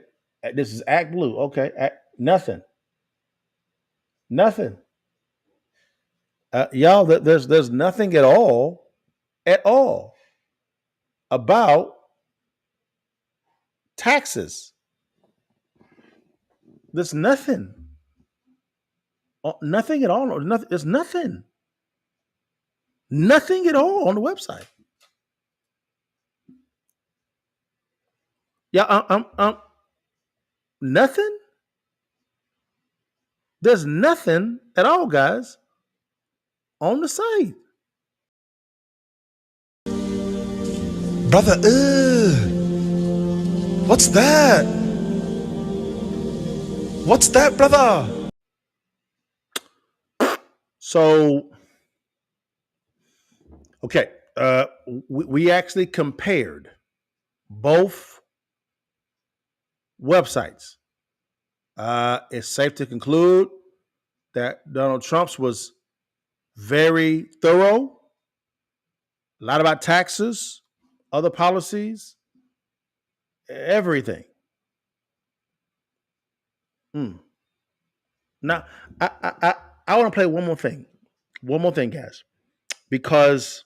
This is Act Blue. Okay. Nothing. Y'all, there's nothing at all about taxes. There's nothing. Nothing at all. There's nothing. Nothing at all on the website. Yeah, nothing. There's nothing at all, guys, on the site. Brother, what's that? What's that, brother? So, okay, we actually compared both websites. It's safe to conclude that Donald Trump's was very thorough, a lot about taxes, other policies, everything. Now, I want to play one more thing, guys, because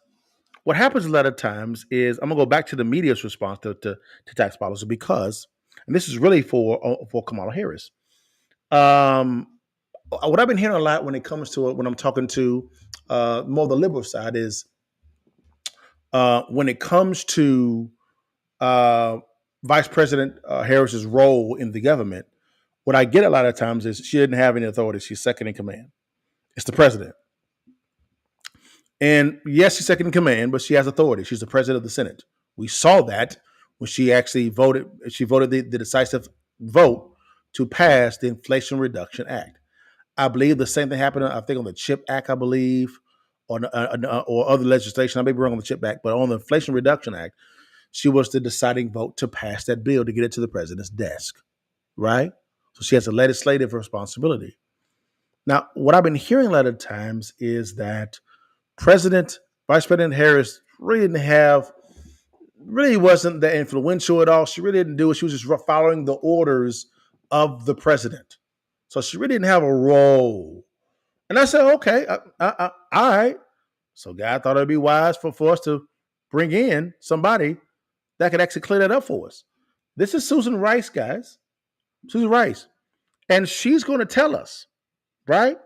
what happens a lot of times is I'm gonna go back to the media's response to tax policy because, and this is really for Kamala Harris. What I've been hearing a lot when it comes to it, when I'm talking to more the liberal side is when it comes to Vice President Harris's role in the government, what I get a lot of times is she didn't have any authority. She's second in command. It's the president. And yes, she's second in command, but she has authority. She's the president of the Senate. We saw that when she actually voted. She voted the decisive vote to pass the Inflation Reduction Act. I believe the same thing happened, I think, on the CHIP Act, I believe, or other legislation. I may be wrong on the CHIP Act, but on the Inflation Reduction Act, she was the deciding vote to pass that bill to get it to the president's desk, right? So she has a legislative responsibility. Now, what I've been hearing a lot of times is that Vice President Harris really wasn't that influential at all. She really didn't do it. She was just following the orders of the president. So she really didn't have a role. And I said, okay, all right. So God thought it'd be wise for us to bring in somebody that could actually clear that up for us. This is Susan Rice, guys. Susan Rice. And she's going to tell us, right?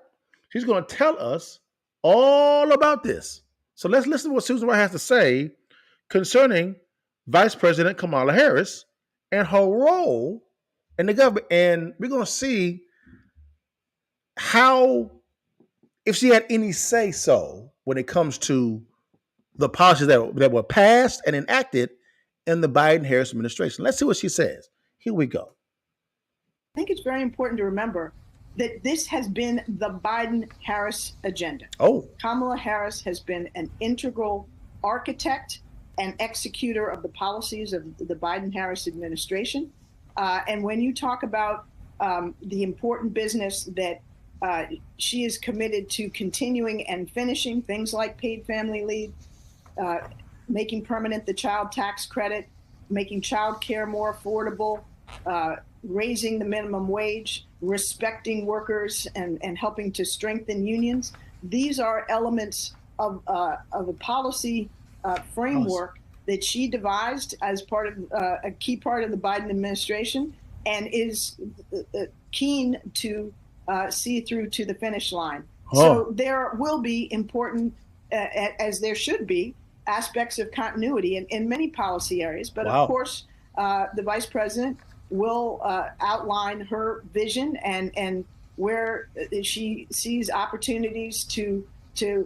She's going to tell us all about this. So let's listen to what Susan Rice has to say concerning Vice President Kamala Harris and her role in the government. And we're going to see how, if she had any say so when it comes to the policies that were passed and enacted in the Biden-Harris administration. Let's see what she says. Here we go. I think it's very important to remember that this has been the Biden-Harris agenda. Oh. Kamala Harris has been an integral architect and executor of the policies of the Biden-Harris administration. And when you talk about the important business that she is committed to continuing and finishing, things like paid family leave, making permanent the child tax credit, making child care more affordable, raising the minimum wage, respecting workers, and helping to strengthen unions. These are elements of a policy framework that she devised as part of a key part of the Biden administration and is keen to see through to the finish line. So there will be important, as there should be, aspects of continuity in many policy areas. But of course, the vice president will outline her vision and where she sees opportunities to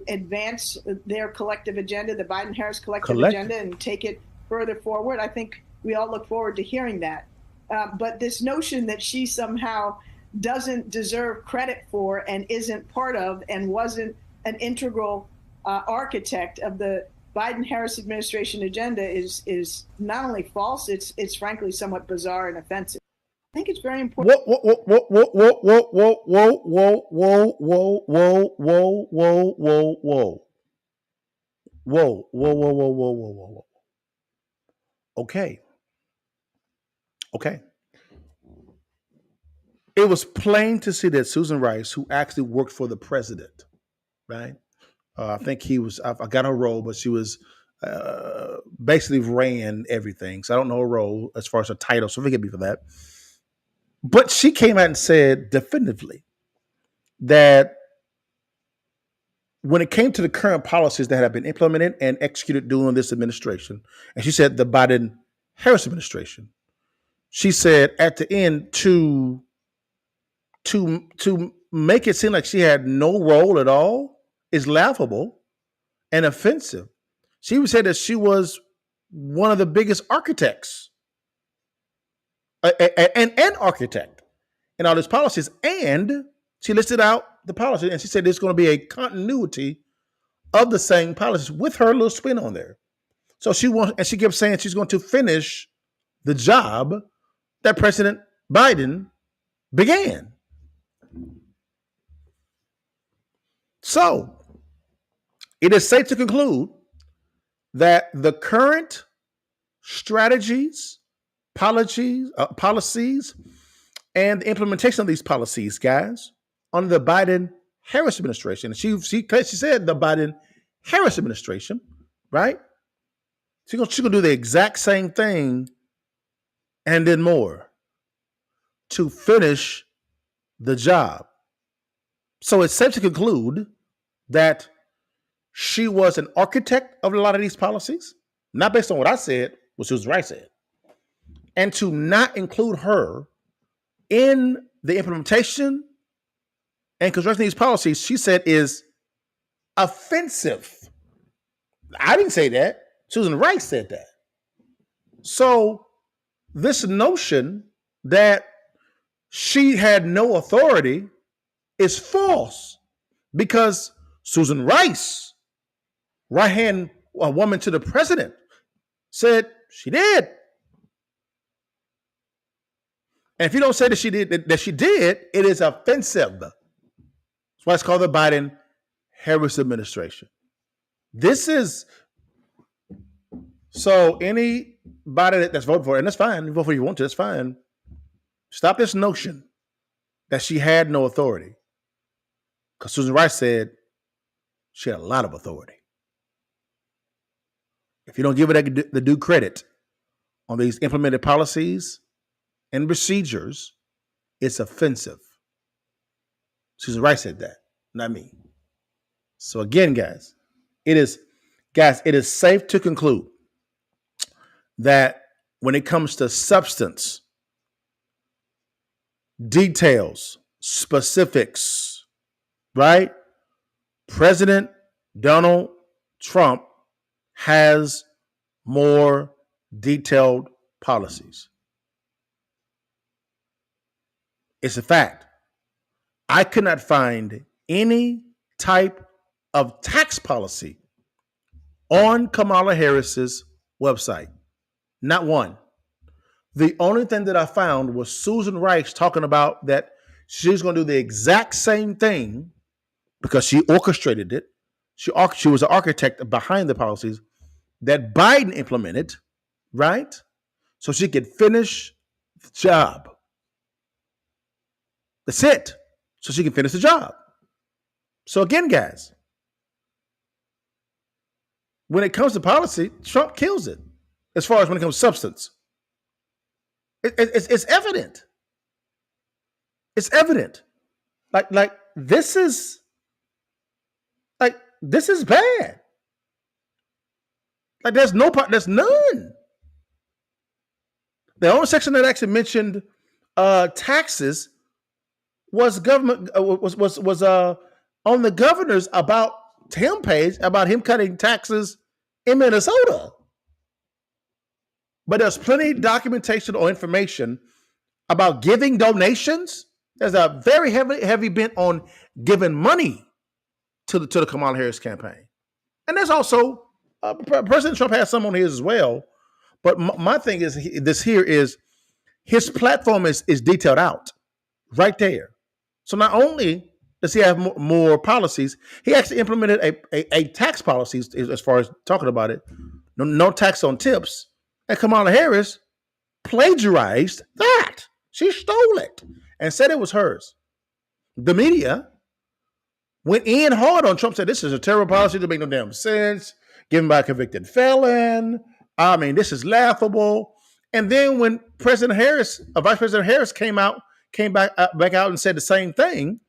advance their collective agenda, the Biden-Harris collective agenda, and take it further forward. I think we all look forward to hearing that. But this notion that she somehow doesn't deserve credit for and isn't part of and wasn't an integral architect of the Biden-Harris administration agenda is not only false, it's frankly somewhat bizarre and offensive. I think it's very important. Whoa. Okay. It was plain to see that Susan Rice, who actually worked for the president, right? I think I got her role, but she was basically ran everything. So I don't know her role as far as her title, so forgive me for that. But she came out and said definitively that when it came to the current policies that have been implemented and executed during this administration, and she said the Biden-Harris administration, she said at the end to make it seem like she had no role at all is laughable and offensive. She would say that she was one of the biggest architects, an architect in all these policies. And she listed out the policy, and she said there's going to be a continuity of the same policies with her little spin on there. So she kept saying she's going to finish the job that President Biden began. So it is safe to conclude that the current strategies, policies, and the implementation of these policies, guys, under the Biden-Harris administration. She said the Biden-Harris administration, right? She's gonna do the exact same thing and then more to finish the job. So it's safe to conclude that she was an architect of a lot of these policies, not based on what I said, what Susan Rice said. And to not include her in the implementation and construction of these policies, she said, is offensive. I didn't say that. Susan Rice said that. So this notion that she had no authority is false, because Susan Rice, right-hand woman to the president, said she did. And if you don't say that she did, it is offensive. That's why it's called the Biden-Harris administration. So anybody that's voting for it, and that's fine, you vote for who you want to, that's fine. Stop this notion that she had no authority. Because Susan Rice said she had a lot of authority. If you don't give her the due credit on these implemented policies and procedures, it's offensive. Susan Rice said that, not me. So again, guys, it is safe to conclude that when it comes to substance, details, specifics, right? President Donald Trump has more detailed policies. It's a fact. I could not find any type of tax policy on Kamala Harris's website. Not one. The only thing that I found was Susan Rice talking about that she's going to do the exact same thing because she orchestrated it. She was an architect behind the policies that Biden implemented, right? So she could finish the job. That's it. So she can finish the job. So again, guys, when it comes to policy, Trump kills it. As far as when it comes to substance, it's evident. It's evident. Like this is bad. Like there's none. The only section that actually mentioned taxes was government was on the governor's about him page about him cutting taxes in Minnesota. But there's plenty of documentation or information about giving donations. There's a very heavy bent on giving money to the Kamala Harris campaign. And there's also, President Trump has some on his as well. But my thing is, his platform is detailed out right there. So not only does he have more policies, he actually implemented a tax policy as far as talking about it. No tax on tips. And Kamala Harris plagiarized that. She stole it and said it was hers. The media went in hard on Trump, said this is a terrible policy that make no damn sense, given by a convicted felon. I mean, this is laughable. And then when Vice President Harris came back out and said the same thing,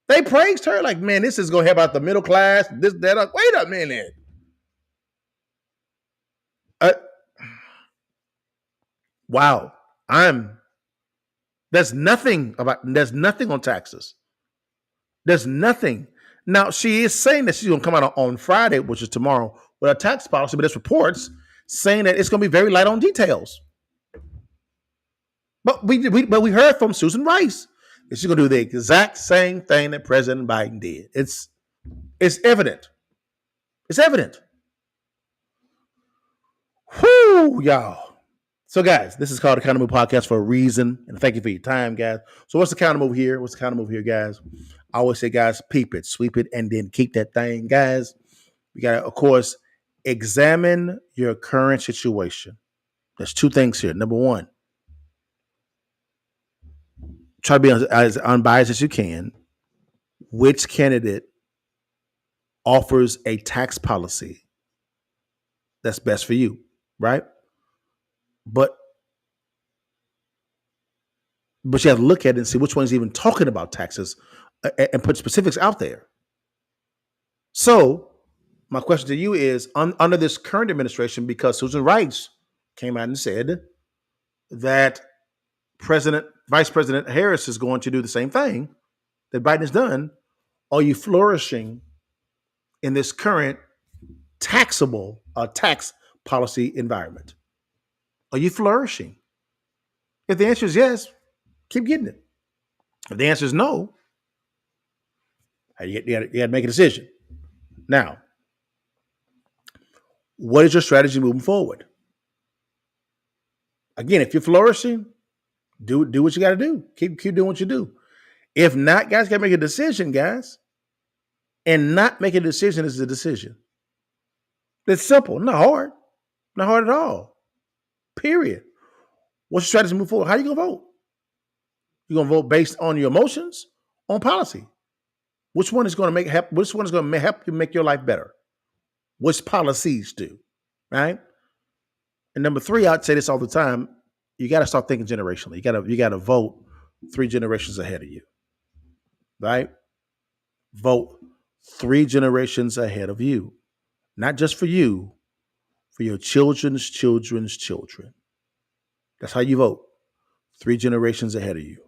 they praised her like, man, this is going to help out the middle class. This, that. Wait a minute. Wow. There's nothing on taxes There's nothing. Now, she is saying that she's going to come out on Friday, which is tomorrow, with a tax policy, but there's reports saying that it's going to be very light on details. But we heard from Susan Rice that she's going to do the exact same thing that President Biden did. It's evident. It's evident. Whoo, y'all. So, guys, this is called the Countermoves Podcast for a reason, and thank you for your time, guys. So, what's the countermove here? What's the countermove here, guys? I always say, guys, peep it, sweep it, and then keep that thing, guys. We got to, of course, examine your current situation. There's two things here. Number one, try to be as unbiased as you can. Which candidate offers a tax policy that's best for you, right? But you have to look at it and see which one's even talking about taxes and put specifics out there. So my question to you is, under this current administration, because Susan Rice came out and said that Vice President Harris is going to do the same thing that Biden has done, are you flourishing in this current taxable tax policy environment? Are you flourishing? If the answer is yes, keep getting it. If the answer is no, you got to make a decision. Now, what is your strategy moving forward? Again, if you're flourishing, do what you got to do. Keep doing what you do. If not, guys, got to make a decision, guys. And not making a decision is a decision. It's simple, not hard. Not hard at all. Period. What's your strategy to move forward? How are you going to vote? You're going to vote based on your emotions, on policy. Which one is going to help you make your life better? Which policies do, right? And number three, I'd say this all the time, you got to start thinking generationally. You got to vote 3 generations ahead of you, right? Vote 3 generations ahead of you. Not just for you, for your children's children's children. That's how you vote. 3 generations ahead of you.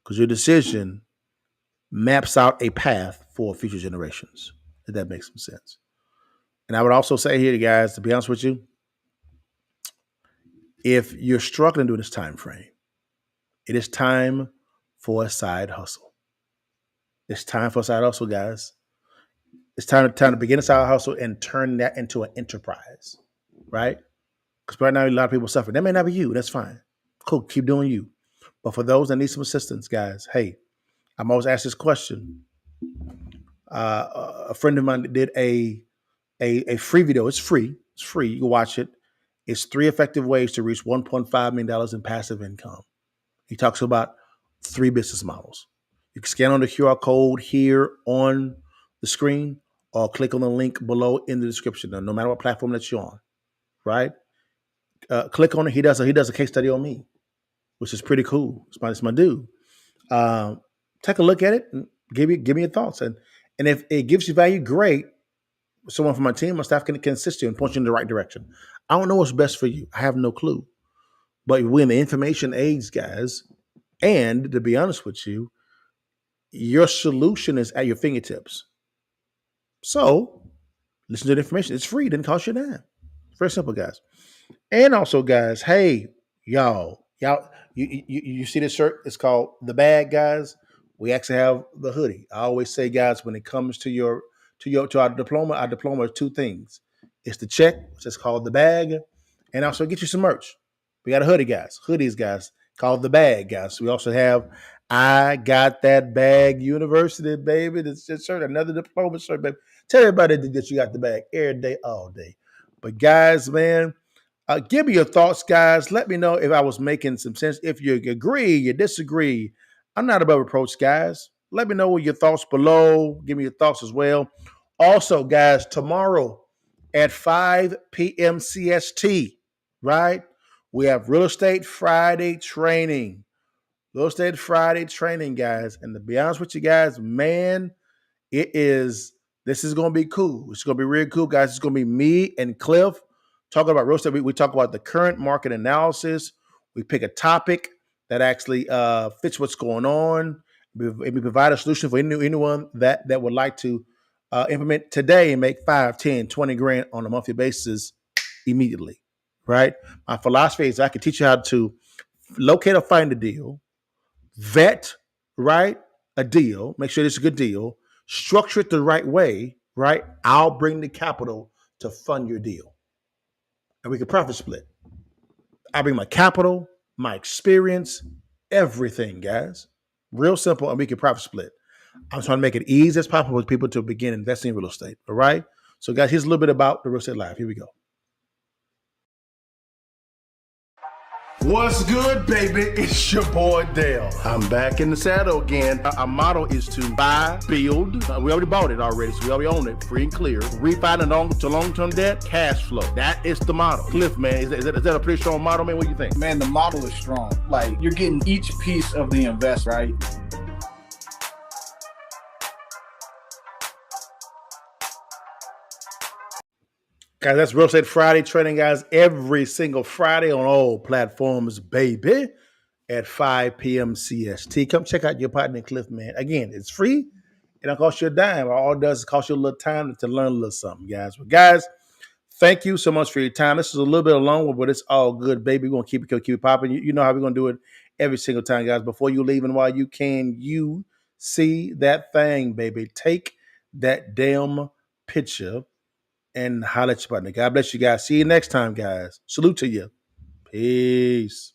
Because your decision maps out a path for future generations, if that makes some sense. And I would also say here, guys, to be honest with you, if you're struggling during this time frame, it is time for a side hustle. It's time for a side hustle, guys. It's time to begin a side hustle and turn that into an enterprise, right? Because right now, a lot of people suffer. That may not be you. That's fine. Cool. Keep doing you. But for those that need some assistance, guys, hey, I'm always asked this question. A friend of mine did a free video. It's free. It's free. You can watch it. It's 3 effective ways to reach $1.5 million in passive income. He talks about 3 business models. You can scan on the QR code here on the screen or click on the link below in the description, no matter what platform that you're on, right? Click on it. He does a case study on me, which is pretty cool. It's my dude. Take a look at it and give me your thoughts. And if it gives you value, great. Someone from my team, my staff can assist you and point you in the right direction. I don't know what's best for you. I have no clue. But we're in the information age, guys. And to be honest with you, your solution is at your fingertips. So listen to the information. It's free. It didn't cost you a dime. Very simple, guys. And also, guys, hey, y'all, you see this shirt? It's called The Bag, guys. We actually have the hoodie. I always say, guys, when it comes to our diploma is 2 things. It's the check, which is called The Bag, and also get you some merch. We got a hoodie, guys. Hoodies, guys, called The Bag, guys. We also have I Got That Bag University, baby. This shirt, another diploma shirt, baby. Tell everybody that you got the bag every day, all day. But guys, man, give me your thoughts, guys. Let me know if I was making some sense. If you agree, you disagree. I'm not above reproach, guys. Let me know what your thoughts below. Give me your thoughts as well. Also, guys, tomorrow at 5 p.m. CST, right? We have Real Estate Friday training. Real Estate Friday training, guys. And to be honest with you guys, man, this is going to be cool. It's going to be really cool, guys. It's going to be me and Cliff talking about real estate. We talk about the current market analysis. We pick a topic that actually fits what's going on. We provide a solution for anyone that would like to implement today and make 5, 10, 20 grand on a monthly basis immediately, right? My philosophy is I can teach you how to locate or find a deal, vet, right, a deal, make sure it's a good deal, structure it the right way, right? I'll bring the capital to fund your deal. And we can profit split. I bring my capital, my experience, everything, guys. Real simple, and we can profit split. I'm trying to make it easy as possible for people to begin investing in real estate, all right? So, guys, here's a little bit about the Real Estate Live. Here we go. What's good, baby? It's your boy Dale. I'm back in the saddle again. Our motto is to buy, build. We already bought it already, so we already own it, free and clear. Refinance to long-term debt, cash flow. That is the motto. Cliff, man, is that a pretty strong motto, man? What do you think? Man, the model is strong. Like, you're getting each piece of the invest, right? Guys, that's Real Estate Friday training, guys, every single Friday on all platforms, baby, at 5 p.m. CST. Come check out your partner, Cliff, man. Again, it's free. It don't cost you a dime. All it does is cost you a little time to learn a little something, guys. But, guys, thank you so much for your time. This is a little bit of a long one, but it's all good, baby. We're going to keep it popping. You know how we're going to do it every single time, guys. Before you leave and while you can, you see that thing, baby. Take that damn picture and holler at your partner. God bless you guys. See you next time, guys. Salute to you. Peace.